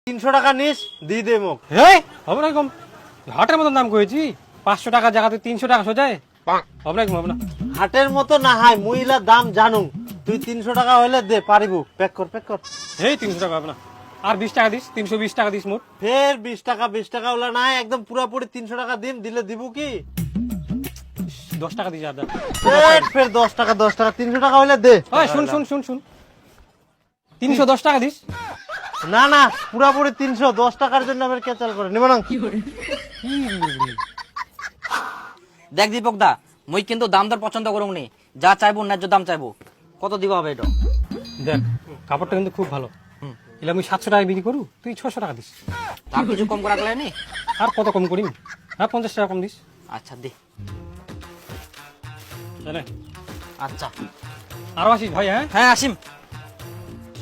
300 টাকা নিস দিয়ে দে মুখ। হ্যাঁ হবে না কম, হাটের মতন দাম করেছি। 500 টাকা জায়গাতে 300 টাকা সোজায় হবে না কম, হবে না। হাটের মতো না হয় মুইলা দাম জানু, তুই 300 টাকা হইলে দে পারিবু। প্যাক কর প্যাক কর। এই 300 টাকা হবে না, আর 20 টাকা দিস, 320 টাকা দিস মোট। ফের 20 টাকা হলে না হয়, একদম পুরাপুরি 300 টাকা দিলে দিব কি? 10 টাকা দিস আর দা। ফের 10 টাকা 300 টাকা হইলে দে। ওই শুন শুন শুন শুন, 310 টাকা দিস। না না পুরাপুরি 300, 10 টাকার জন্য আবার কেচাল করে নিব না। দেখ দীপক দা, মুই কিন্তু দাম দর পছন্দ করুম নি, যা চাইবো ন্যায্য দাম চাইবো। কত দিব হবে এটা? দেখ কাপড়টা কিন্তু খুব ভালো, এলে আমি 700 টাকা বিক্রি করু, তুই 600 টাকা দিস। তার কিছু কম করা গেলে নি? আর কত কম করিম? হ্যাঁ 50 টাকা কম দিস। আচ্ছা দে। জানে আচ্ছা আরো আসিস ভাই। হ্যাঁ হ্যাঁ আসিম।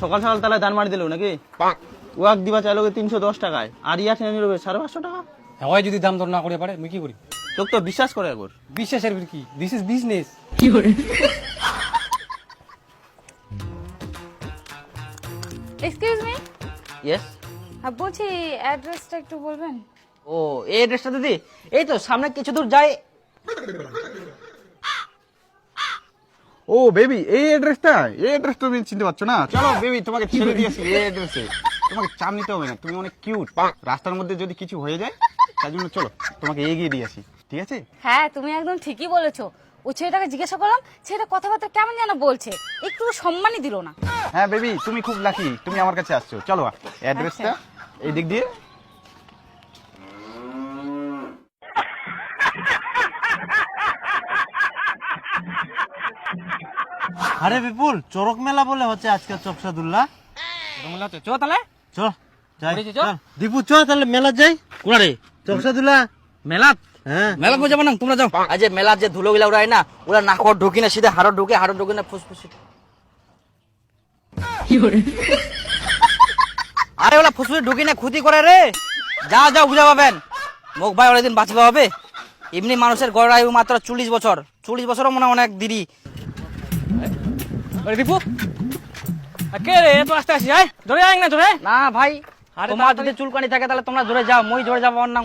সকাল সকাল তাহলে দান মারি দিল নাকি? ওয়াক দিবা চাইলো 310 টাকায়, আর ইয়া ঠেনে নিল 550 টাকা। হয় যদি দাম দর না করে পারে, মুই কি করি? লোক তো বিশ্বাস করে একবার। বিশ্বাসের কি, this is business. Excuse me, yes. বলছি অ্যাড্রেসটা একটু বলবেন? ও এই অ্যাড্রেসটা দিদি, এই তো সামনে কিছু দূর যাই। ও বেবি, এই অ্যাড্রেসটা, এই অ্যাড্রেস তুমি চিনতে পারছো না? চলো বেবি, তোমাকে ছেড়ে দিয়েছি এই অ্যাড্রেসে। তোমাকে চাপ নিতে হবে না, তুমি অনেক কিউট। রাস্তার মধ্যে যদি কিছু হয়ে যায় তার জন্য চলো তোমাকে এগিয়ে দিয়ে আসি, ঠিক আছে? হ্যাঁ তুমি একদম ঠিকই বলেছো। ও ছেলেটাকে জিজ্ঞাসা করলাম, ছেলেটা কথাবার্তা কেমন যেন বলছে, একটু সম্মানই দিল না। হ্যাঁ বেবি, তুমি খুব লাকি, তুমি আমার কাছে আসছো। চলো অ্যাড্রেসটা এই দিক দিয়ে। আরে বিপুল, চরক মেলা বলে হচ্ছে আজকে চকসাদুল্লাহ। চ তাহলে চল যাই। বলেছি, চ। চল। দীপু চ তাহলে মেলা যাই। কোনারে চকসাদুল্লাহ মেলাত? হ্যাঁ। মেলা কো যাবো না, তোমরা যাও। আজ যে মেলার যে ধুলো গিলা উড়ায় না, ওরা নাকর ঢুকি না, সিধা হাড় ঢুকে না, ফুসফুসি। আরে ওলা ফুসফুসি ঢুকি না, ক্ষতি করে রে। যাও যাও বুঝা পাবেন। মুখ ভাই অনেকদিন বাঁচবা হবে। এমনি মানুষের গড় আয়ু মাত্র 40 বছর। 40 বছরও মনে হয় অনেক দেরি। আরে দীপু, কে রে এত আস্তে আসি? আয় ধরে আয় না ধরে। না ভাই, আরে তোমার তাড়াতাড়ি। যদি চুলকানি থাকে তাহলে তোমরা জোরে যাও, মই জোরে যাবো না।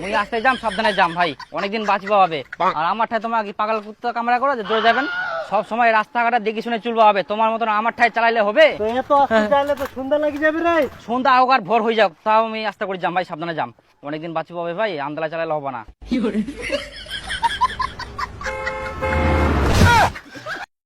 মই আস্তে যাম, সাবধানে যাম ভাই, অনেকদিন বাঁচবা হবে। আর আমার ঠাই তোমরা কি পাগল কুত্তা কামড়া করো যে জোরে যাবেন? সব সময় রাস্তাঘাটে দেখে শুনে চলবা হবে, তোমার মতন আমার ঠাই চালাইলে হবে? তো এত আস্তে চাইলে তো সন্ধ্যা লাগি যাবে রে। সন্ধ্যা হোক আর ভোর হয়ে যাক, তাও আমি আস্তে করে যাম ভাই, সাবধানে যাম। অনেকদিন বাঁচবা হবে ভাই, আন্দালা চালাইলে হবে না।